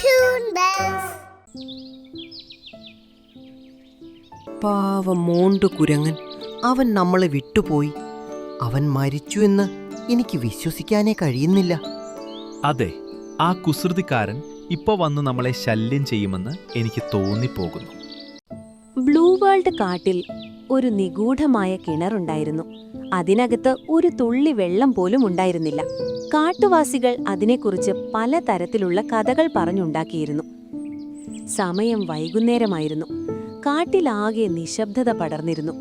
Toon Bells. പാവം മോണ്ടു കുരങ്ങൻ, അവൻ നമ്മളെ വിട്ടുപോയി. അവൻ മരിച്ചു എന്ന് എനിക്ക് വിശ്വസിക്കാനേ കഴിയുന്നില്ല. അതെ, ആ കുസൃതിക്കാരൻ ഇപ്പൊ വന്ന് നമ്മളെ ശല്യം ചെയ്യുമെന്ന് എനിക്ക് തോന്നിപ്പോകുന്നു. ബ്ലൂ വേൾഡ് കാട്ടിൽ ഒരു നിഗൂഢമായ കിണറുണ്ടായിരുന്നു. അതിനകത്ത് ഒരു തുള്ളി വെള്ളം പോലും ഉണ്ടായിരുന്നില്ല. കാട്ടുവാസികൾ അതിനെക്കുറിച്ച് പലതരത്തിലുള്ള കഥകൾ പറഞ്ഞുണ്ടാക്കിയിരുന്നു. സമയം വൈകുന്നേരമായിരുന്നു. കാട്ടിലാകെ നിശബ്ദത പടർന്നിരുന്നു.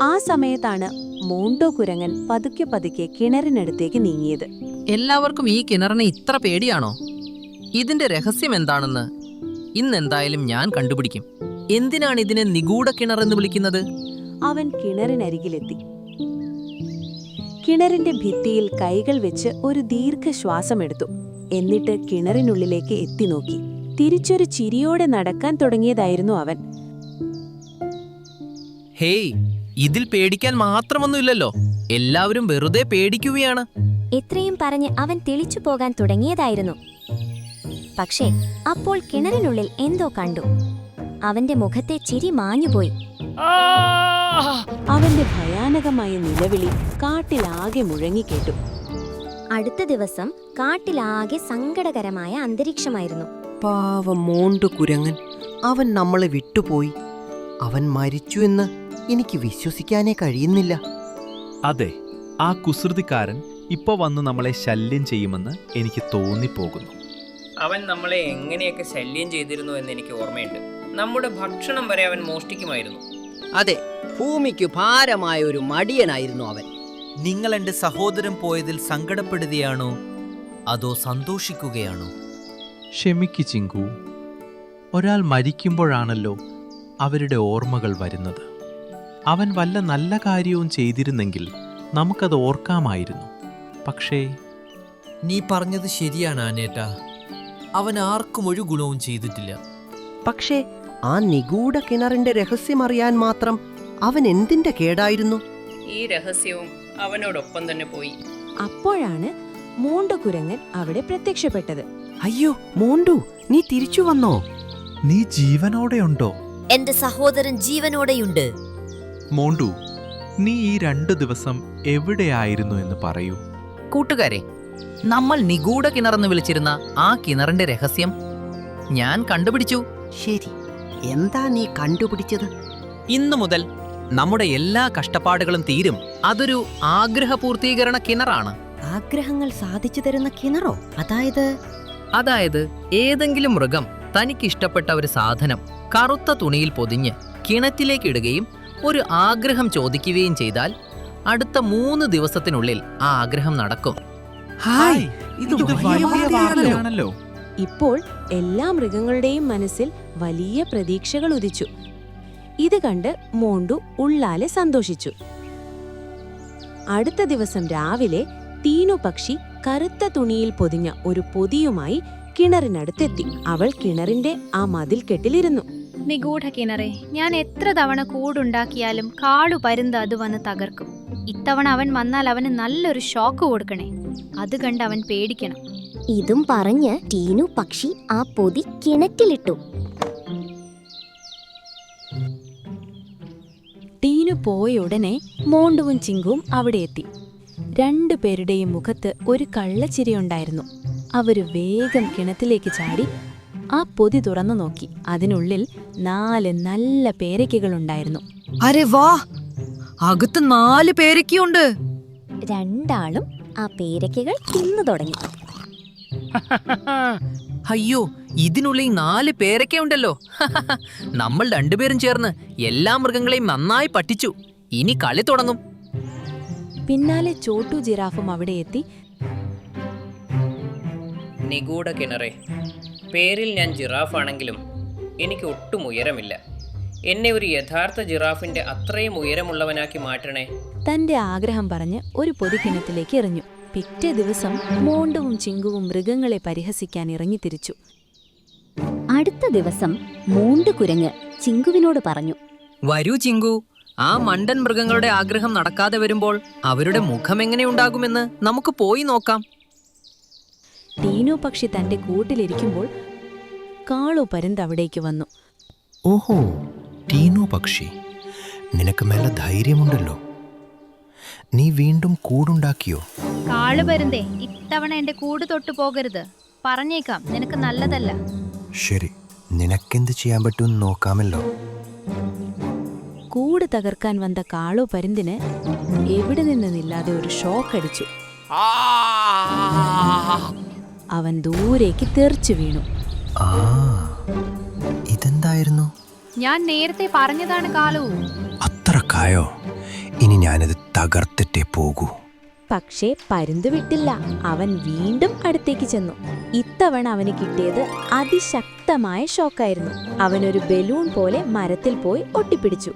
ആ സമയത്താണ് മോണ്ടോ കുരങ്ങൻ പതുക്കെ പതുക്കെ കിണറിനടുത്തേക്ക് നീങ്ങിയത്. എല്ലാവർക്കും ഈ കിണറിനെ ഇത്ര പേടിയാണോ? ഇതിന്റെ രഹസ്യം എന്താണെന്ന് ഇന്നെന്തായാലും ഞാൻ കണ്ടുപിടിക്കും. എന്തിനാണ് ഇതിനെ നിഗൂഢ കിണറെന്ന് വിളിക്കുന്നത്? അവൻ കിണറിനരികിലെത്തി. കിണറിന്റെ ഭിത്തിയിൽ കൈകൾ വെച്ച് ഒരു ദീർഘശ്വാസമെടുത്തു. എന്നിട്ട് കിണറിനുള്ളിലേക്ക് എത്തി നോക്കി. തിരിച്ചൊരു ചിരിയോടെ നടക്കാൻ തുടങ്ങിയതായിരുന്നു അവൻ. ഹേയ്, ഇതിൽ പേടിക്കാൻ മാത്രമൊന്നുമില്ലല്ലോ. എല്ലാവരും വെറുതെ പേടിക്കുകയാണ്. ഇത്രയും പറഞ്ഞ് അവൻ തെളിച്ചു പോകാൻ തുടങ്ങിയതായിരുന്നു. പക്ഷേ അപ്പോൾ കിണറിനുള്ളിൽ എന്തോ കണ്ടു. അവന്റെ മുഖത്തെ ചിരി മാഞ്ഞുപോയി. അവന്റെ ഭയാനകമായ നിലവിളി കാട്ടിലാകെ മുഴങ്ങിക്കേട്ടു. അടുത്ത ദിവസം കാട്ടിലാകെ സങ്കടകരമായ അന്തരീക്ഷമായിരുന്നു. പാവം മോണ്ടു കുരങ്ങൻ, അവൻ നമ്മളെ വിട്ടുപോയി. അവൻ മരിച്ചു എന്ന് എനിക്ക് വിശ്വസിക്കാനേ കഴിയുന്നില്ല. അതെ, ആ കുസൃതിക്കാരൻ ഇപ്പൊ വന്ന് നമ്മളെ ശല്യം ചെയ്യുമെന്ന് എനിക്ക് തോന്നിപ്പോകുന്നു. അവൻ നമ്മളെ എങ്ങനെയൊക്കെ ശല്യം ചെയ്തിരുന്നു എന്ന് എനിക്ക് ഓർമ്മയുണ്ട്. നമ്മുടെ ഭക്ഷണം വരെ അവൻ മോഷ്ടിക്കുമായിരുന്നു. അതെ, ഭൂമിക്ക് ഭാരമായ ഒരു മടിയനായിരുന്നു അവൻ. നിങ്ങൾ എൻ്റെ സഹോദരൻ പോയതിൽ സങ്കടപ്പെടുകയാണോ അതോ സന്തോഷിക്കുകയാണോ? ക്ഷമിക്ക് ചിങ്കു, ഒരാൾ മരിക്കുമ്പോഴാണല്ലോ അവരുടെ ഓർമ്മകൾ വരുന്നത്. അവൻ വല്ല നല്ല കാര്യവും ചെയ്തിരുന്നെങ്കിൽ നമുക്കത് ഓർക്കാമായിരുന്നു. പക്ഷേ നീ പറഞ്ഞത് ശരിയാണ് ആനേട്ട. അവൻ ആർക്കും ഒരു ഗുണവും ചെയ്തിട്ടില്ല. പക്ഷേ ആ നിഗൂഢ കിണറിന്റെ രഹസ്യമറിയാൻ മാത്രം അവൻ എന്തിന്റെ കേടായിരുന്നു? ഈ രഹസ്യവും അവനോടൊപ്പം തന്നെ പോയി. അപ്പോഴാണ് മോണ്ടോ കുരങ്ങൻ അവിടെ പ്രത്യക്ഷപ്പെട്ടത്. അയ്യോ മോണ്ടു, നീ തിരിച്ചു വന്നോ? നീ ജീവനോടെയുണ്ടോ? എന്റെ സഹോദരൻ ജീവനോടെയുണ്ട്. മോണ്ടു, നീ ഈ 2 ദിവസം എവിടെയായിരുന്നു എന്ന് പറയൂ. കൂട്ടുകാരെ, നമ്മൾ നിഗൂഢ കിണറെന്ന് വിളിച്ചിരുന്ന ആ കിണറിന്റെ രഹസ്യം ഞാൻ കണ്ടുപിടിച്ചു. ശരി, എന്താ നീ കണ്ടുപിടിച്ചത്? ഇന്നു മുതൽ നമ്മുടെ എല്ലാ കഷ്ടപ്പാടുകളും തീരും. അതൊരു ആഗ്രഹപൂർത്തീകരണ കിണറാണ്. ആഗ്രഹങ്ങൾ സാധിച്ചു തരുന്ന കിണറോ? അതായത് ഏതെങ്കിലും മൃഗം തനിക്കിഷ്ടപ്പെട്ട ഒരു സാധനം കറുത്ത തുണിയിൽ പൊതിഞ്ഞ് കിണറ്റിലേക്ക് ഇടുകയും ഒരു ആഗ്രഹം ചോദിക്കുകയും ചെയ്താൽ അടുത്ത 3 ദിവസത്തിനുള്ളിൽ ആ ആഗ്രഹം നടക്കും. ഹായ്, ഇത് വലിയ വാർത്തയാണല്ലോ. ഇപ്പോൾ എല്ലാ മൃഗങ്ങളുടെയും മനസ്സിൽ വലിയ പ്രതീക്ഷകൾ ഉദിച്ചു. ഇത് കണ്ട് മോണ്ടു ഉള്ളാലെ സന്തോഷിച്ചു. അടുത്ത ദിവസം രാവിലെ ടീനു പക്ഷി കറുത്ത തുണിയിൽ പൊതിഞ്ഞ ഒരു പൊതിയുമായി കിണറിനടുത്തെത്തി. അവൾ കിണറിന്റെ ആ മതിൽക്കെട്ടിലിരുന്നു. നിഗൂഢ കിണറെ, ഞാൻ എത്ര തവണ കൂടുണ്ടാക്കിയാലും കാടു പരുന്ത് അത് വന്ന് തകർക്കും. ഇത്തവണ അവൻ വന്നാൽ അവന് നല്ലൊരു ഷോക്ക് കൊടുക്കണേ. അത് കണ്ട് അവൻ പേടിക്കണം. ഇതും പറഞ്ഞ് ടീനു പക്ഷി ആ പൊതി കിണറ്റിലിട്ടു. ടീനു പോയ ഉടനെ മോണ്ടുവും ചിങ്കുവും അവിടെ എത്തി. 2 പേരുടെയും മുഖത്ത് ഒരു കള്ളച്ചിരിയുണ്ടായിരുന്നു. അവര് വേഗം കിണറ്റിലേക്ക് ചാടി ആ പൊതി തുറന്നു നോക്കി. അതിനുള്ളിൽ 4 നല്ല പേരയ്ക്കകളുണ്ടായിരുന്നു. അരെ വാ, അകത്ത് 4 പേരയ്ക്കുണ്ട്. രണ്ടാളും ആ പേരയ്ക്കകൾ തിന്നു തുടങ്ങി. അയ്യോ, ഇതിനുള്ളിൽ 4 പേരൊക്കെ ഉണ്ടല്ലോ. നമ്മൾ 2 പേരും ചേർന്ന് എല്ലാ മൃഗങ്ങളെയും നന്നായി പറ്റിച്ചു. ഇനി കളി തുടങ്ങും. പിന്നാലെ ചോട്ടു ജിറാഫും അവിടെ എത്തി. നിഗൂഢ കിണറെ, പേരിൽ ഞാൻ ജിറാഫാണെങ്കിലും എനിക്ക് ഒട്ടും ഉയരമില്ല. എന്നെ ഒരു യഥാർത്ഥ ജിറാഫിന്റെ അത്രയും ഉയരമുള്ളവനാക്കി മാറ്റണേ. തന്റെ ആഗ്രഹം പറഞ്ഞ് ഒരു പൊതി കിണറ്റിലേക്ക് എറിഞ്ഞു. പിറ്റേ ദിവസം മോണ്ടുവും ചിങ്കുവും മൃഗങ്ങളെ പരിഹസിക്കാൻ ഇറങ്ങിത്തിരിച്ചു. അടുത്ത ദിവസം മോണ്ടു കുരങ്ങ് ചിങ്കുവിനോട് പറഞ്ഞു, വരൂ ചിങ്കു, ആ മണ്ടൻ മൃഗങ്ങളുടെ ആഗ്രഹം നടക്കാതെ വരുമ്പോൾ അവരുടെ മുഖം എങ്ങനെയുണ്ടാകുമെന്ന് നമുക്ക് പോയി നോക്കാം. ടീനു പക്ഷി തന്റെ കൂട്ടിലിരിക്കുമ്പോൾ കാളു പരുന്ത് അവിടേക്ക് വന്നു. ഓഹോ, ടീനു പക്ഷി, നിനക്ക് മേലെ ധൈര്യമുണ്ടല്ലോ. നീ വീണ്ടും കൂടുണ്ടാക്കിയോ? കാളുപരുന്തേ, ഇത്തവണ എന്റെ കൂട് തൊട്ടു പോകരുത്. പറഞ്ഞേക്കാം, നിനക്ക് നല്ലതല്ല. ശരി, നിനക്കെന്ത് ചെയ്യാൻ പറ്റുമെന്ന് നോക്കാമല്ലോ. കൂട് തകർക്കാൻ വന്ന കാളു പരുന്തിന് എവിടെ നിന്നില്ലാതെ ഒരു ഷോക്ക് അടിച്ചു. അവൻ ദൂരേക്ക് തെറിച്ചു വീണു. ആ, ഇതെന്തായിരുന്നു? ഞാൻ നേരത്തെ പറഞ്ഞതാണ് കാളു. അത്രക്കായോ? ഇനി ഞാനത് തകർത്തിട്ടേ പോകൂ. പക്ഷേ പരുന്ത് വിട്ടില്ല. അവൻ വീണ്ടും അടുത്തേക്ക് ചെന്നു. ഇത്തവണ അവന് കിട്ടിയത് അതിശക്തമായ ഷോക്കായിരുന്നു. അവനൊരു ബലൂൺ പോലെ മരത്തിൽ പോയി ഒട്ടിപ്പിടിച്ചു.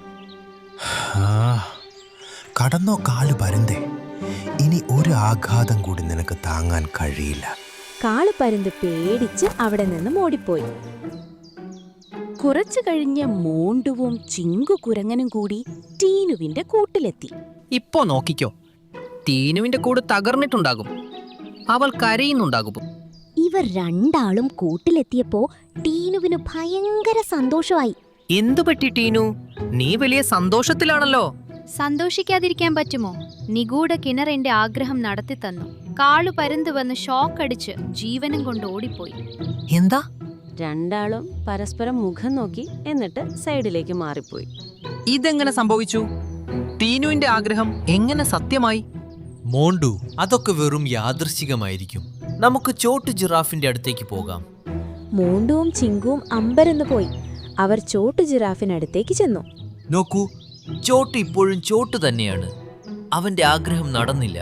കടന്നോ കാലു പരുന്തേ, ഇനി ഒരു ആഘാതം കൂടി നിനക്ക് താങ്ങാൻ കഴിയില്ല. കാളുപരുന്ത് പേടിച്ച് അവിടെ നിന്ന് ഓടിപ്പോയി. കുറച്ചു കഴിഞ്ഞ് മോണ്ടുവും ചിങ്കു കുരങ്ങനും കൂടി ടീനുവിന്റെ കൂട്ടിലെത്തി. ഇപ്പോ നോക്കിക്കോ, ടീനുവിന്റെ കൂട് തകർന്നിട്ടുണ്ടാകും. അവൾ കരയുന്നുണ്ടാകും. ഇവർ രണ്ടാളും കൂട്ടിലെത്തിയപ്പോ ടീനുവിന് ഭയങ്കര സന്തോഷമായി. എന്തു പറ്റി ടീനു? നീ വലിയ സന്തോഷത്തിലാണല്ലോ. സന്തോഷിക്കാതിരിക്കാൻ പറ്റുമോ? നിഗൂഢ കിണർ എന്റെ ആഗ്രഹം നടത്തി തന്നു. കാളു പരുന്ത് വന്ന് ഷോക്കടിച്ച് ജീവനും കൊണ്ട് ഓടിപ്പോയി. എന്താ? രണ്ടാളും പരസ്പരം മുഖം നോക്കി, എന്നിട്ട് സൈഡിലേക്ക് മാറിപ്പോയി. ഇതെങ്ങനെ സംഭവിച്ചു? ടീനുവിന്റെ ആഗ്രഹം എങ്ങനെ സത്യമായി? മോണ്ടു, അതൊക്കെ വെറും യാദൃശ്ചികമായിരിക്കും. നമുക്ക് ചോട്ടു ജിറാഫിന്റെ അടുത്തേക്ക് പോകാം. മോണ്ടുവും ചിങ്കുവും അമ്പരന്ന് പോയി. അവർ ചോട്ടു ജിറാഫിനടുത്തേക്ക് ചെന്നു. നോക്കൂ, ചോട്ട് ഇപ്പോഴും ചോട്ട് തന്നെയാണ്. അവന്റെ ആഗ്രഹം നടന്നില്ല.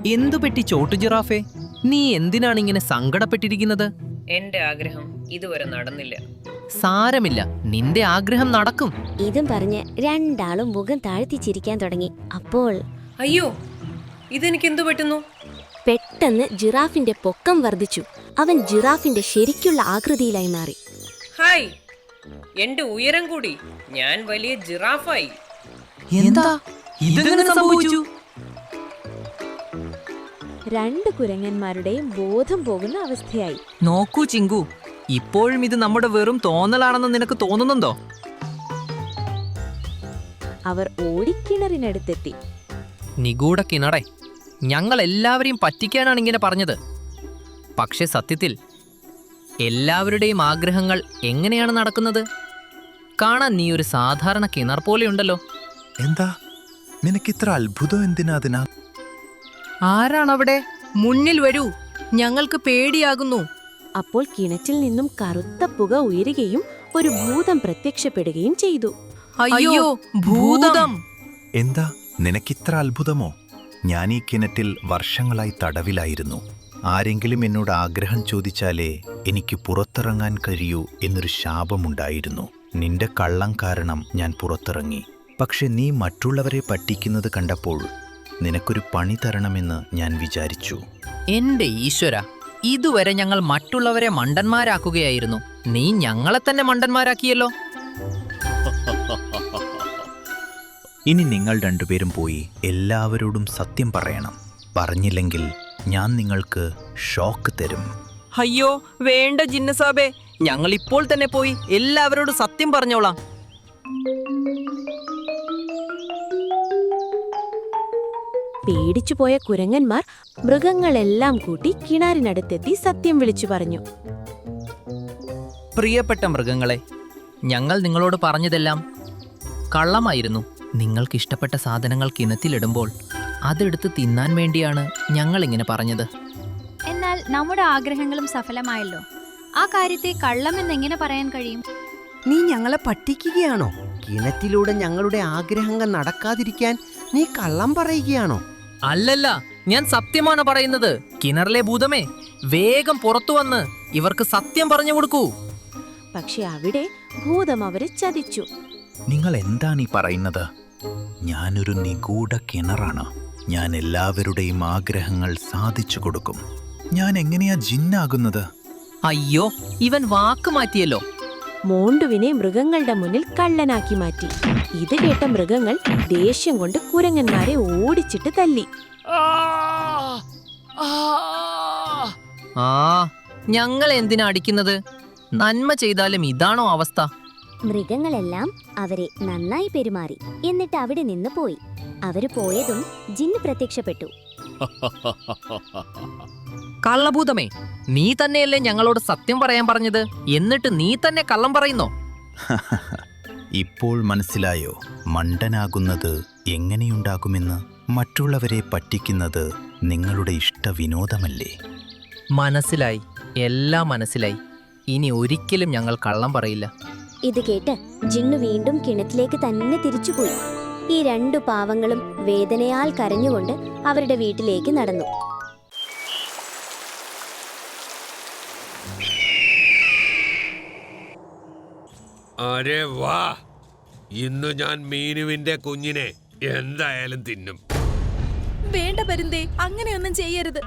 എന്തു പറ്റി ചോട്ടു ജിറാഫേ? നീ എന്തിനാണ് ഇങ്ങനെ സങ്കടപ്പെട്ടിരിക്കുന്നത്? എന്റെ ആഗ്രഹം ഇതുവരെ നടന്നില്ല. സാരമില്ല, നിന്റെ ആഗ്രഹം നടക്കും. ഇതും പറഞ്ഞ് രണ്ടാളും മുഖം താഴ്ത്തി ചിരിക്കാൻ തുടങ്ങി. അപ്പോൾ അയ്യോ, ഇതെനിക്ക് എന്തു പറ്റുന്നു? പെട്ടെന്ന് ജിറാഫിന്റെ പൊക്കം വർദ്ധിച്ചു. അവൻ ജിറാഫിന്റെ ശരിക്കുള്ള ആകൃതിയിലായി മാറി. ഹായ്, എന്റെ ഉയരം കൂടി. ഞാൻ വലിയ ജിറാഫായി. എന്താ? ഇതെങ്ങനെ സംഭവിച്ചു? രണ്ട് കുരങ്ങന്മാരുടെയും ബോധം പോകുന്ന അവസ്ഥയായി. നോക്കൂ ചിങ്കു, ഇപ്പോഴും ഇത് നമ്മുടെ വെറും തോന്നലാണെന്ന് നിനക്ക് തോന്നുന്നുണ്ടോ? അവർ ഓടിക്കിണറിനടുത്തെത്തി. നിഗൂഢ കിണറെ, ഞങ്ങൾ എല്ലാവരെയും പറ്റിക്കാനാണ് ഇങ്ങനെ പറഞ്ഞത്. പക്ഷെ സത്യത്തിൽ എല്ലാവരുടെയും ആഗ്രഹങ്ങൾ എങ്ങനെയാണ് നടക്കുന്നത്? കാണാൻ നീ ഒരു സാധാരണ കിണർ പോലെയുണ്ടല്ലോ. എന്താ നിനക്കിത്ര അത്ഭുതം? എന്തിനാ അതിനാ? ആരാണവിടെ? മുന്നിൽ വരൂ, ഞങ്ങൾക്ക് പേടിയാകുന്നു. അപ്പോൾ കിണറ്റിൽ നിന്നും കറുത്ത പുക ഉയരുകയും ഒരു ഭൂതം പ്രത്യക്ഷപ്പെടുകയും ചെയ്തു. അയ്യോ, ഭൂതം! എന്താ നിനക്കിത്ര അത്ഭുതമോ? ഞാൻ ഈ കിണറ്റിൽ വർഷങ്ങളായി തടവിലായിരുന്നു. ആരെങ്കിലും എന്നോട് ആഗ്രഹം ചോദിച്ചാലേ എനിക്ക് പുറത്തിറങ്ങാൻ കഴിയൂ എന്നൊരു ശാപമുണ്ടായിരുന്നു. നിന്റെ കള്ളം കാരണം ഞാൻ പുറത്തിറങ്ങി. പക്ഷെ നീ മറ്റുള്ളവരെ പറ്റിക്കുന്നത് കണ്ടപ്പോൾ നിനക്കൊരു പണി തരണമെന്ന് ഞാൻ വിചാരിച്ചു. എന്റെ ഈശ്വര, ഇതുവരെ ഞങ്ങൾ മറ്റുള്ളവരെ മണ്ടന്മാരാക്കുകയായിരുന്നു. നീ ഞങ്ങളെ തന്നെ മണ്ടന്മാരാക്കിയല്ലോ. ഇനി നിങ്ങൾ രണ്ടുപേരും പോയി എല്ലാവരോടും സത്യം പറയണം. പറഞ്ഞില്ലെങ്കിൽ ഞാൻ നിങ്ങൾക്ക് ഷോക്ക് തരും. അയ്യോ വേണ്ട ജിന്നസാബേ, ഞങ്ങൾ ഇപ്പോൾ തന്നെ പോയി എല്ലാവരോടും സത്യം പറഞ്ഞോളാം. പേടിച്ചുപോയ കുരങ്ങന്മാർ മൃഗങ്ങളെല്ലാം കൂട്ടി കിണറിനടുത്തെത്തി സത്യം വിളിച്ചു പറഞ്ഞു. പ്രിയപ്പെട്ട മൃഗങ്ങളെ, ഞങ്ങൾ നിങ്ങളോട് പറഞ്ഞതെല്ലാം കള്ളമായിരുന്നു. നിങ്ങൾക്കിഷ്ടപ്പെട്ട സാധനങ്ങൾ കിണറ്റിലിടുമ്പോൾ അതെടുത്ത് തിന്നാൻ വേണ്ടിയാണ് ഞങ്ങളിങ്ങനെ പറഞ്ഞത്. എന്നാൽ നമ്മുടെ ആഗ്രഹങ്ങളും സഫലമായല്ലോ. ആ കാര്യത്തെ കള്ളമെന്നെങ്ങനെ പറയാൻ കഴിയും? നീ ഞങ്ങളെ പറ്റിക്കുകയാണോ? കിണറ്റിലൂടെ ഞങ്ങളുടെ ആഗ്രഹങ്ങൾ നടക്കാതിരിക്കാൻ നീ കള്ളം പറയുകയാണോ? അല്ലല്ല, ഞാൻ സത്യമാണ് പറയുന്നത്. കിണറിലെ ഭൂതമേ, വേഗം പുറത്തു വന്ന് ഇവർക്ക് സത്യം പറഞ്ഞു കൊടുക്കൂ. പക്ഷെ അവിടെ ഭൂതം അവരെ ചതിച്ചു. നിങ്ങൾ എന്താണ് ഈ പറയുന്നത്? ഞാനൊരു നിഗൂഢ കിണറാണ്. ഞാൻ എല്ലാവരുടെയും ആഗ്രഹങ്ങൾ സാധിച്ചു കൊടുക്കും. ഞാൻ എങ്ങനെയാ ജിന്നാകുന്നത്? അയ്യോ, ഇവൻ വാക്ക് മാറ്റിയല്ലോ. മോണ്ടുവിനെ മൃഗങ്ങളുടെ മുന്നിൽ കള്ളനാക്കി മാറ്റി. ഇത് കേട്ട മൃഗങ്ങൾ ദേഷ്യം കൊണ്ട് കുരങ്ങന്മാരെ ഓടിച്ചിട്ട് തല്ലി. ആ, ഞങ്ങൾ എന്തിനാ അടിക്കുന്നത്? നന്മ ചെയ്താലും ഇതാണോ അവസ്ഥ? മൃഗങ്ങളെല്ലാം അവരെ നന്നായി പെരുമാറി. എന്നിട്ട് അവിടെ നിന്ന് പോയി. അവര് പോയതും ജിന്ന് പ്രത്യക്ഷപ്പെട്ടു. കള്ളഭൂതമേ, നീ തന്നെയല്ലേ ഞങ്ങളോട് സത്യം പറയാൻ പറഞ്ഞത്? എന്നിട്ട് നീ തന്നെ കള്ളം പറയുന്നോ? ഇപ്പോൾ മനസ്സിലായോ മണ്ടനാകുന്നത് എങ്ങനെയുണ്ടാകുമെന്ന്? മറ്റുള്ളവരെ പറ്റിക്കുന്നത് നിങ്ങളുടെ ഇഷ്ടവിനോദമല്ലേ? മനസ്സിലായി, എല്ലാം മനസ്സിലായി. ഇനി ഒരിക്കലും ഞങ്ങൾ കള്ളം പറയില്ല. ഇത് കേട്ട് ജിന്നു വീണ്ടും കിണറ്റിലേക്ക് തന്നെ തിരിച്ചുപോയി. ഈ 2 പാവങ്ങളും വേദനയാൽ കരഞ്ഞുകൊണ്ട് അവരുടെ വീട്ടിലേക്ക് നടന്നു. അരെ വാ, ഇന്ന് ഞാൻ മീനുവിന്റെ കുഞ്ഞിനെ എന്തായാലും തിന്നും. വേണ്ട പരുന്തേ, അങ്ങനെയൊന്നും ചെയ്യരുത്.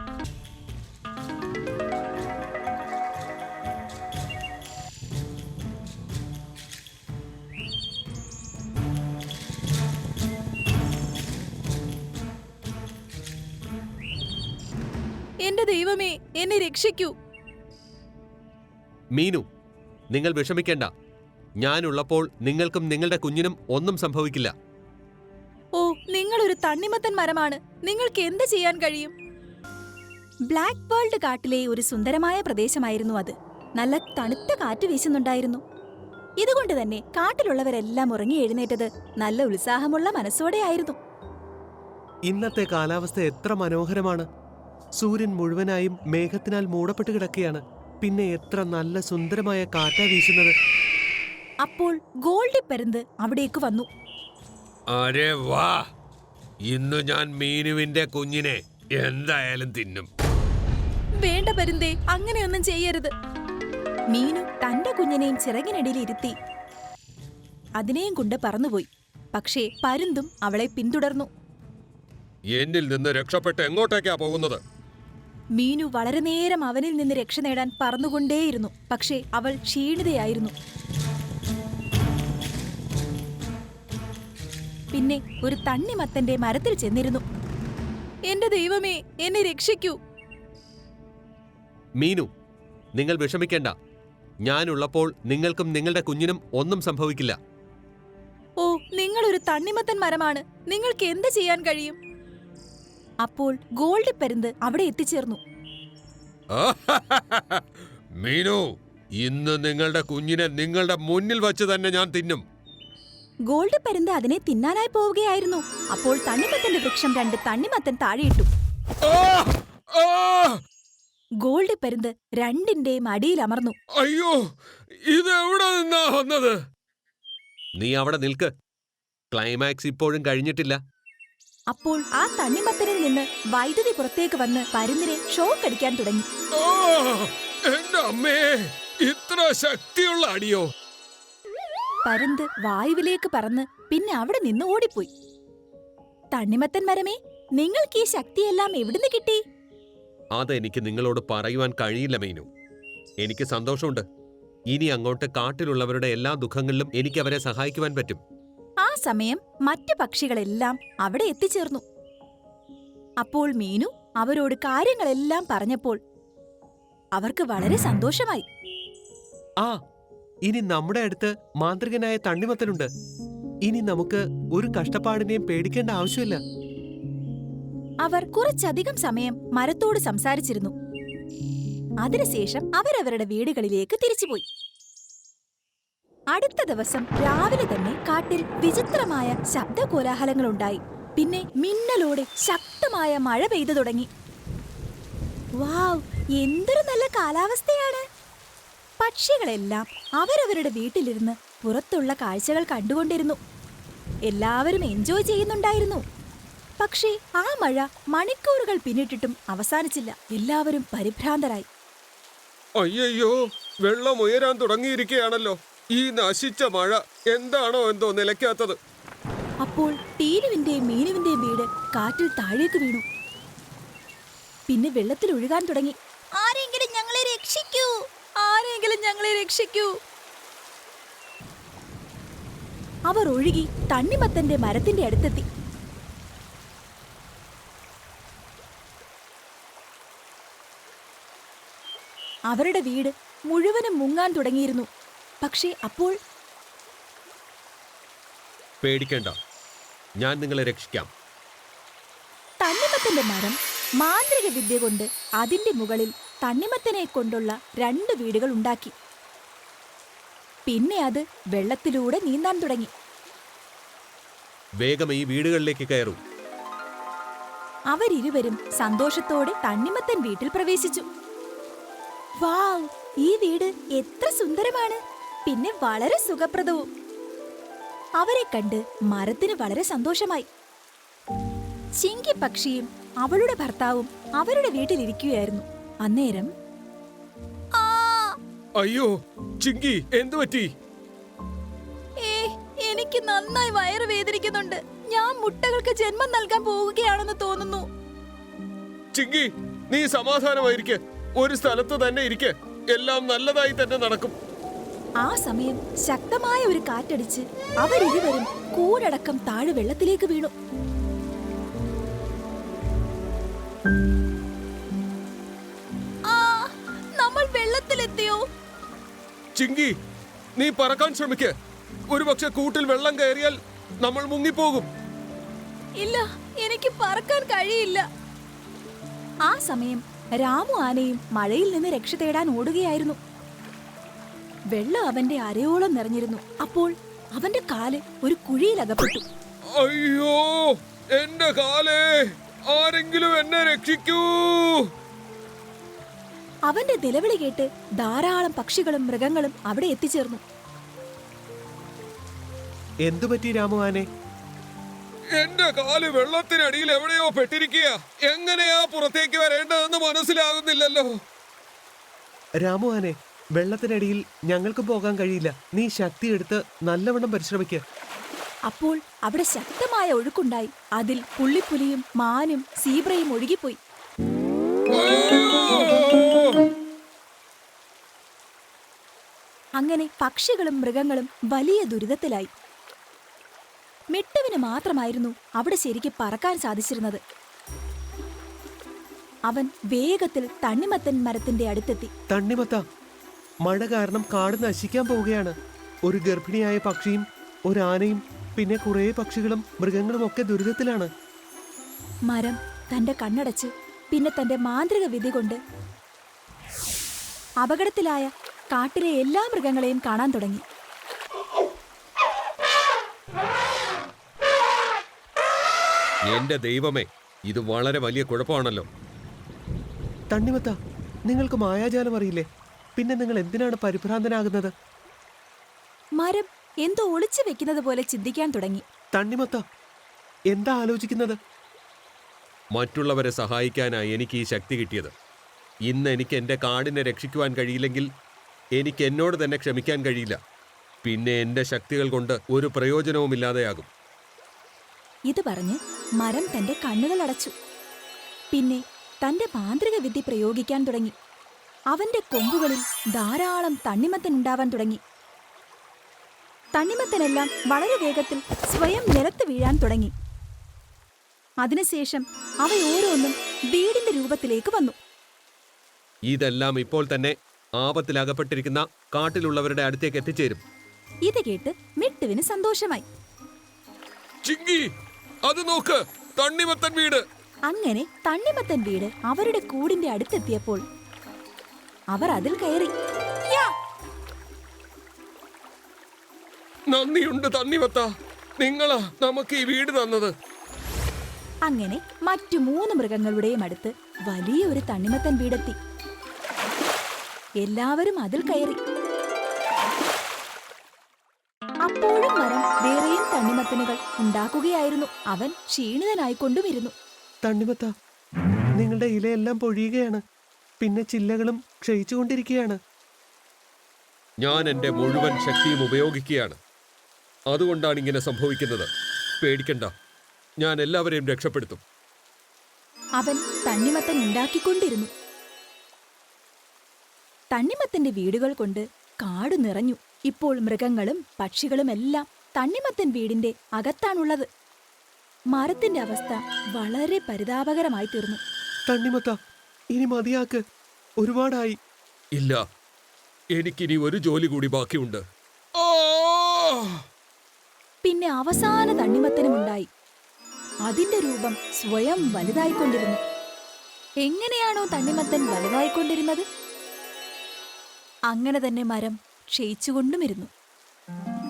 എന്റെ ദൈവമേ, എന്നെ രക്ഷിക്കൂ. മീനു, നിങ്ങൾ വിഷമിക്കേണ്ട. ഞാനുള്ളപ്പോൾ നിങ്ങൾക്കും നിങ്ങളുടെ കുഞ്ഞിനും ഒന്നും സംഭവിക്കില്ല. ഓ, നിങ്ങളൊരു തണ്ണിമത്തൻ മരമാണ്. നിങ്ങൾക്ക് എന്ത് ചെയ്യാൻ കഴിയും? ബ്ലാക്ക് വേൾഡ് കാട്ടിലെ ഒരു സുന്ദരമായ പ്രദേശമായിരുന്നു അത്. നല്ല തണുത്ത കാറ്റ് വീശുന്നുണ്ടായിരുന്നു. ഇതുകൊണ്ട് തന്നെ കാട്ടിലുള്ളവരെല്ലാം ഉറങ്ങി എഴുന്നേറ്റത് നല്ല ഉത്സാഹമുള്ള മനസ്സോടെയായിരുന്നു. ഇന്നത്തെ കാലാവസ്ഥ എത്ര മനോഹരമാണ്. സൂര്യൻ മുഴുവനായും മേഘത്തിനാൽ മൂടപ്പെട്ട് കിടക്കുകയാണ്. പിന്നെ എത്ര നല്ല സുന്ദരമായ കാറ്റാ വീശുന്നത്. അപ്പോൾ ഗോൾഡി പരുന്ത് അവിടേക്ക് വന്നു. അരെ വാ, ഇന്ന് ഞാൻ മീനുവിന്റെ കുഞ്ഞിനെ എന്തായാലും തിന്നും. വേണ്ട പരുന്തേ, അങ്ങനെയൊന്നും ചെയ്യരുത്. മീനു തന്റെ കുഞ്ഞിനെയും ചിറകിനടിയിൽ ഇരുത്തി അതിനെയും കൊണ്ട് പറന്നുപോയി. പക്ഷേ പരുന്തും അവളെ പിന്തുടർന്നു. എന്നിൽ നിന്ന് രക്ഷപ്പെട്ട് എങ്ങോട്ടേക്കാ പോകുന്നത്? മീനു വളരെ നേരം അവനിൽ നിന്ന് രക്ഷ നേടാൻ പറന്നുകൊണ്ടേയിരുന്നു. പക്ഷേ അവൾ ക്ഷീണിതയായിരുന്നു. പിന്നെ ഒരു തണ്ണിമത്തന്റെ മരത്തിൽ ചെന്നിരുന്നു. എന്റെ ദൈവമേ, എന്നെ രക്ഷിക്കൂ. മീനു, നിങ്ങൾ വിഷമിക്കേണ്ട. ഞാനുള്ളപ്പോൾ നിങ്ങൾക്കും നിങ്ങളുടെ കുഞ്ഞിനും ഒന്നും സംഭവിക്കില്ല. ഓ, നിങ്ങളൊരു തണ്ണിമത്തൻ മരമാണ്. നിങ്ങൾക്ക് എന്ത് ചെയ്യാൻ കഴിയും? അപ്പോൾ ഗോൾഡി പരുന്ത് അവിടെ എത്തിച്ചേർന്നു. മീനു, ഇന്ന് നിങ്ങളുടെ കുഞ്ഞിനെ നിങ്ങളുടെ മുന്നിൽ വച്ച് തന്നെ ഞാൻ തിന്നും. ഗോൾഡി പരുന്ത് അതിനെ തിന്നാനായി പോവുകയായിരുന്നു. അപ്പോൾ തണ്ണിമത്തന്റെ വൃക്ഷം 2 തണ്ണിമത്തൻ താഴെയിട്ടു. ഗോൾഡി പരുന്ത് രണ്ടിന്റെയും അടിയിൽ അമർന്നു. അയ്യോ, ഇത് എവിടെ നിന്നാ വന്നത്? നീ അവിടെ നിൽക്ക്. ക്ലൈമാക്സ് ഇപ്പോഴും കഴിഞ്ഞിട്ടില്ല. അപ്പോൾ ആ തണ്ണിമത്തനിൽ നിന്ന് വൈദ്യുതി പുറത്തേക്ക് വന്ന് പരുന്തിനെ ഷോക്ക് അടിക്കാൻ തുടങ്ങി. എന്റെ അമ്മേ, ഇത്ര ശക്തിയുള്ള അടിയോ! പരുന്ത് വായുവിലേക്ക് പറന്ന് പിന്നെ അവിടെ നിന്ന് ഓടിപ്പോയി. തണ്ണിമത്തൻ മരമേ, നിങ്ങൾക്ക് ഈ ശക്തിയെല്ലാം എവിടുന്ന് കിട്ടി? അതെനിക്ക് നിങ്ങളോട് പറയുവാൻ കഴിയില്ല മീനു. എനിക്ക് സന്തോഷമുണ്ട്. ഇനി അങ്ങോട്ട് കാട്ടിലുള്ളവരുടെ എല്ലാ ദുഃഖങ്ങളിലും എനിക്ക് അവരെ സഹായിക്കുവാൻ പറ്റും. ആ സമയം മറ്റു പക്ഷികളെല്ലാം അവിടെ എത്തിച്ചേർന്നു. അപ്പോൾ മീനു അവരോട് കാര്യങ്ങളെല്ലാം പറഞ്ഞപ്പോൾ അവർക്ക് വളരെ സന്തോഷമായി. ആ, ഇനി നമ്മുടെ അടുത്ത് മാന്ത്രികനായ തണ്ണിമത്തനുണ്ട്. ഇനി നമുക്ക് ഒരു കഷ്ടപ്പാടിനെയും പേടിക്കേണ്ട ആവശ്യമില്ല. അവർ കുറച്ചധികം സമയം മരത്തോട് സംസാരിച്ചിരുന്നു. അതിനുശേഷം അവരവരുടെ വീടുകളിലേക്ക് തിരിച്ചുപോയി. അടുത്ത ദിവസം രാവിലെ തന്നെ കാട്ടിൽ വിചിത്രമായ ശബ്ദകോലാഹലങ്ങളുണ്ടായി. പിന്നെ മിന്നലോടെ ശക്തമായ മഴ പെയ്തു തുടങ്ങി. വാവ്, എന്തൊരു നല്ല കാലാവസ്ഥയാണ്! പക്ഷികളെല്ലാം അവരവരുടെ വീട്ടിലിരുന്ന് പുറത്തുള്ള കാഴ്ചകൾ കണ്ടുകൊണ്ടിരുന്നു. എല്ലാവരും എൻജോയ് ചെയ്യുന്നുണ്ടായിരുന്നു. പക്ഷേ ആ മഴ മണിക്കൂറുകൾ പിന്നിട്ടിട്ടും അവസാനിച്ചില്ല. എല്ലാവരും പരിഭ്രാന്തരായി. അയ്യോ, വെള്ളം ഉയരാൻ തുടങ്ങിയിരിക്കുകയാണല്ലോ. ഈ നശിച്ച മഴ എന്താണോ എന്തോ നിലയ്ക്കാത്തത്. അപ്പോൾ ടീനുവിന്റെയും മീനുവിന്റെയും വീട് കാറ്റിൽ താഴേക്ക് വീണു. പിന്നെ വെള്ളത്തിൽ ഒഴുകാൻ തുടങ്ങി. ആരെങ്കിലും ഞങ്ങളെ രക്ഷിക്കൂ! ആരെങ്കിലും ഞങ്ങളെ രക്ഷിക്കൂ! അവർ ഒഴുകി തണ്ണിമത്തന്റെ മരത്തിന്റെ അടുത്തെത്തി. അവരുടെ വീട് മുഴുവനും മുങ്ങാൻ തുടങ്ങിയിരുന്നു. പക്ഷേ അപ്പോൾ പേടിക്കേണ്ട, ഞാൻ നിങ്ങളെ രക്ഷിക്കാം. തണ്ണിമത്തന്റെ മരം മാന്ത്രിക വിദ്യ കൊണ്ട് അതിന്റെ മുകളിൽ തണ്ണിമത്തനെ കൊണ്ടുള്ള 2 വീടുകൾ ഉണ്ടാക്കി. പിന്നെ അത് വെള്ളത്തിലൂടെ നീന്താൻ തുടങ്ങി. വേഗം ഈ വീടുകളിലേക്ക് കയറൂ. അവരിരുവരും സന്തോഷത്തോടെ തണ്ണിമത്തൻ വീട്ടിൽ പ്രവേശിച്ചു. വാവ്, ഈ വീട് എത്ര സുന്ദരമാണ്, പിന്നെ വളരെ സുഖപ്രദവും. അവരെ കണ്ട് മരത്തിന് വളരെ സന്തോഷമായി. ചിങ്കി പക്ഷിയും അവളുടെ ഭർത്താവും അവരുടെ വീട്ടിലിരിക്കുകയായിരുന്നു. അന്നേരം അയ്യോ ചിങ്കി, എന്തു പറ്റി? എനിക്ക് നന്നായി വയറ് വേദനിക്കുന്നുണ്ട്. ഞാൻ മുട്ടകൾക്ക് ജന്മം നൽകാൻ പോവുകയാണെന്ന് തോന്നുന്നു. ചിങ്കി, നീ സമാധാനമായിരിക്കെ, ഒരു സ്ഥലത്ത് തന്നെ ഇരിക്കെ, എല്ലാം നല്ലതായി തന്നെ നടക്കും. ആ സമയം ശക്തമായ ഒരു കാറ്റടിച്ച് അവരിരുവരും കൂടടക്കം താഴെ വെള്ളത്തിലേക്ക് വീണു. നമ്മൾ വെള്ളത്തിലെത്തിയോ? ചിങ്കി, നീ പറക്കാൻ ശ്രമിക്ക്. ഒരുപക്ഷെ കൂട്ടിൽ വെള്ളം കയറിയാൽ നമ്മൾ മുങ്ങിപ്പോകും. ഇല്ല, എനിക്ക് പറക്കാൻ കഴിയില്ല. ആ സമയം രാമു ആനയും മഴയിൽ നിന്ന് രക്ഷ തേടാൻ ഓടുകയായിരുന്നു. വെള്ളം അവന്റെ അരയോളം നിറഞ്ഞിരുന്നു. അപ്പോൾ അവന്റെ കാല് ഒരു കുഴിയിൽ അകപ്പെട്ടു. അയ്യോ, എന്റെ കാലേ, ആരെങ്കിലും എന്നെ രക്ഷിക്കൂ! അവന്റെ നിലവിളി കേട്ട് ധാരാളം പക്ഷികളും മൃഗങ്ങളും അവിടെ എത്തിച്ചേർന്നു. എന്തുപറ്റി രാമു ആനെ? എന്റെ കാല് വെള്ളത്തിനടിയിൽ എവിടെയോ പെട്ടിരിക്കുക. എങ്ങനെയാ പുറത്തേക്ക് വരേണ്ടതെന്ന് മനസ്സിലാകുന്നില്ലല്ലോ. രാമു ആനെ, വെള്ളത്തിനടിയിൽ ഞങ്ങൾക്ക് പോകാൻ കഴിയില്ല. നീ ശക്തിയെടുത്ത് നല്ലവണ്ണം പരിശ്രമിക്കുക. അപ്പോൾ അവിടെ ശക്തമായ ഒഴുക്കുണ്ടായി. അതിൽ പുള്ളിപ്പുലിയും മാനും സീബ്രയും ഒഴുകിപ്പോയി. അങ്ങനെ പക്ഷികളും മൃഗങ്ങളും വലിയ ദുരിതത്തിലായി. മിട്ടുവിന് മാത്രമായിരുന്നു അവിടെ ശരിക്ക് പറക്കാൻ സാധിച്ചിരുന്നത്. അവൻ വേഗത്തിൽ തണ്ണിമത്തൻ മരത്തിന്റെ അടുത്തെത്തി. തണ്ണിമത്ത, മഴ കാരണം കാട് നശിക്കാൻ പോവുകയാണ്. ഒരു ഗർഭിണിയായ പക്ഷിയും ഒരു ആനയും പിന്നെ കുറേ പക്ഷികളും മൃഗങ്ങളും ഒക്കെ ദുരിതത്തിലാണ്. മരം തന്റെ കണ്ണടച്ച് പിന്നെ തന്റെ മാന്ത്രിക വിധി കൊണ്ട് അപകടത്തിലായ കാട്ടിലെ എല്ലാ മൃഗങ്ങളെയും കാണാൻ തുടങ്ങി. എന്റെ ദൈവമേ, ഇത് വളരെ വലിയ കുഴപ്പമാണല്ലോ. തണ്ണിമത്ത, നിങ്ങൾക്ക് മായാജാലം അറിയില്ലേ? പിന്നെ നിങ്ങൾ എന്തിനാണ് പരിഭ്രാന്തനാകുന്നത്? മരം എന്തോ ഒളിച്ചു വെക്കുന്നത് പോലെ ചിന്തിക്കാൻ തുടങ്ങി. തണ്ണിമത്ത, എന്താ ആലോചിക്കുന്നത്? മറ്റുള്ളവരെ സഹായിക്കാനായി എനിക്ക് ഈ ശക്തി കിട്ടിയത്. ഇന്ന് എനിക്ക് എന്റെ കാടിനെ രക്ഷിക്കുവാൻ കഴിയില്ലെങ്കിൽ എനിക്ക് എന്നോട് തന്നെ ക്ഷമിക്കാൻ കഴിയില്ല. പിന്നെ എന്റെ ശക്തികൾ കൊണ്ട് ഒരു പ്രയോജനവുമില്ലാതെയാകും. ഇത് പറഞ്ഞ് മരം തന്റെ കണ്ണുകൾ അടച്ചു. പിന്നെ തന്റെ മാന്ത്രിക വിദ്യ പ്രയോഗിക്കാൻ തുടങ്ങി. അവന്റെ കൊമ്പുകളിൽ ധാരാളം തണ്ണിമത്തൻ ഉണ്ടാവാൻ തുടങ്ങി. തണ്ണിമത്തനെല്ലാം വളരെ വേഗത്തിൽ സ്വയം നിലത്ത് വീഴാൻ തുടങ്ങി. അതിനുശേഷം അവയോരോന്നും വീടിന്റെ രൂപത്തിലേക്ക് വന്നു. ഇതെല്ലാം ഇപ്പോൾ തന്നെ ആപത്തിലകപ്പെട്ടിരിക്കുന്ന കാട്ടിലുള്ളവരുടെ അടുത്തേക്ക് എത്തിച്ചേരും. ഇത് കേട്ട് മിട്ടുവിന് സന്തോഷമായി. ചിങ്കി, അത് നോക്ക്, തണ്ണിമത്തൻ വീട്. അങ്ങനെ തണ്ണിമത്തൻ വീട് അവരുടെ കൂടിന്റെ അടുത്തെത്തിയപ്പോൾ അവർ അതിൽ കയറി. നന്ദിയുണ്ട് തണ്ണിമത്ത, നിങ്ങളാ നമുക്ക് ഈ വീട് തന്നത്. അങ്ങനെ മറ്റു 3 മൃഗങ്ങളുടെയും അടുത്ത് വലിയൊരു തണ്ണിമത്തൻ വീടെത്തി. എല്ലാവരും അതിൽ കയറി. അപ്പോഴും മരം വേറെയും തണ്ണിമത്തനുകൾ ഉണ്ടാക്കുകയായിരുന്നു. അവൻ ക്ഷീണിതനായിക്കൊണ്ടുമിരുന്നു. തണ്ണിമത്ത, നിങ്ങളുടെ ഇലയെല്ലാം പൊഴിയുകയാണ്. പിന്നെ ചില്ലകളും ക്ഷയിച്ചുകൊണ്ടിരിക്കുകയാണ്. ഞാൻ എന്റെ മുഴുവൻ ശക്തിയും ഉപയോഗിക്കുകയാണ്. അതുകൊണ്ടാണ് ഇങ്ങനെ സംഭവിക്കുന്നത്. പേടിക്കണ്ട, ഞാൻ എല്ലാവരെയും രക്ഷപ്പെടുത്തും. അവൻ തണ്ണിമത്തൻ ഉണ്ടാക്കിക്കൊണ്ടിരുന്നു. തണ്ണിമത്തന്റെ വീടുകൾ കൊണ്ട് കാട് നിറഞ്ഞു. ഇപ്പോൾ മൃഗങ്ങളും പക്ഷികളും എല്ലാം തണ്ണിമത്തൻ വീടിന്റെ അകത്താണുള്ളത്. മരത്തിന്റെ അവസ്ഥ വളരെ പരിതാപകരമായി തീർന്നു. തണ്ണിമത്ത, ഇനി മതിയാക്ക്, ഒരുപാടായി. ഇല്ല, എനിക്കിനി ഒരു ജോലി കൂടി ബാക്കിയുണ്ട്. പിന്നെ അവസാന തണ്ണിമത്തനുമുണ്ടായി. അതിന്റെ രൂപം സ്വയം വലുതായിക്കൊണ്ടിരുന്നു. എങ്ങനെയാണോ തണ്ണിമത്തൻ വലുതായിക്കൊണ്ടിരുന്നത്, അങ്ങനെ തന്നെ മരം ക്ഷയിച്ചുകൊണ്ടുമിരുന്നു.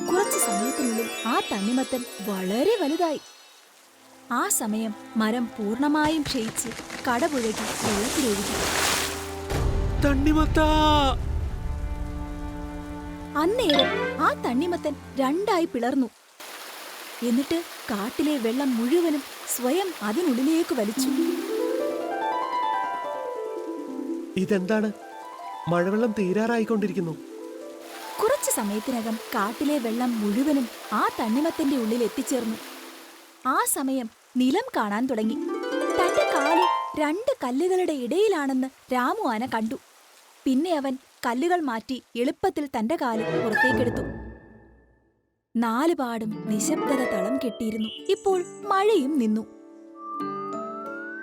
കുറച്ചു സമയത്തിനുള്ളിൽ ആ തണ്ണിമത്തൻ വളരെ വലുതായി. ആ സമയം മരം പൂർണ്ണമായും ക്ഷയിച്ച് കടപുഴകി വെള്ളത്തിലൊഴുകി. അന്നേരം ആ തണ്ണിമത്തൻ രണ്ടായി പിളർന്നു. എന്നിട്ട് കാട്ടിലെ വെള്ളം മുഴുവനും സ്വയം അതിനുള്ളിലേക്ക് വലിച്ചു. ഇതെന്താണ്? മഴവെള്ളം തീരാറായിക്കൊണ്ടിരിക്കുന്നു. കുറച്ചു സമയത്തിനകം കാട്ടിലെ വെള്ളം മുഴുവനും ആ തണ്ണിമത്തന്റെ ഉള്ളിൽ എത്തിച്ചേർന്നു. ആ സമയം നിലം കാണാൻ തുടങ്ങി. തന്റെ കാല് രണ്ട് കല്ലുകളുടെ ഇടയിലാണെന്ന് രാമു ആന കണ്ടു. പിന്നെ അവൻ കല്ലുകൾ മാറ്റി എളുപ്പത്തിൽ തന്റെ കാല് പുറത്തേക്കെടുത്തു. നാലുപാടും നിശബ്ദത തളം കെട്ടിയിരുന്നു. ഇപ്പോൾ മഴയും നിന്നു.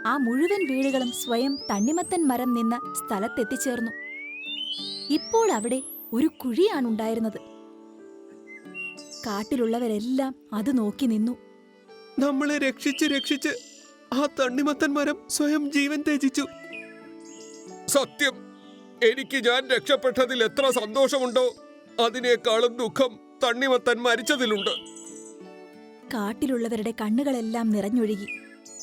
ആ മുഴുവൻ വീടുകളും സ്വയം തണ്ണിമത്തൻ മരം നിന്ന സ്ഥലത്തെത്തിച്ചേർന്നു. ഇപ്പോൾ അവിടെ ഒരു കുഴിയാണുണ്ടായിരുന്നത്. കാട്ടിലുള്ളവരെല്ലാം അത് നോക്കി നിന്നു. നമ്മളെ രക്ഷിച്ച് ആ തണ്ണിമത്തൻ മരം സ്വയം ജീവൻ ത്യജിച്ചു. സത്യം, എനിക്ക് ഞാൻ രക്ഷപ്പെട്ടതിൽ എത്ര സന്തോഷമുണ്ടോ അതിനേക്കാളും ദുഃഖം തണ്ണിമത്തൻ മരിച്ചതിലുണ്ട്. കാട്ടിലുള്ളവരുടെ കണ്ണുകളെല്ലാം നിറഞ്ഞൊഴുകി.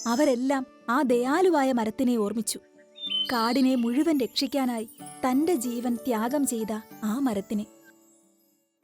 അവരെല്ലാം ആ ദയാലുവായ മരത്തിനെ ഓർമ്മിച്ചു. കാടിനെ മുഴുവൻ രക്ഷിക്കാനായി തന്റെ ജീവൻ ത്യാഗം ചെയ്ത ആ മരത്തിനെ.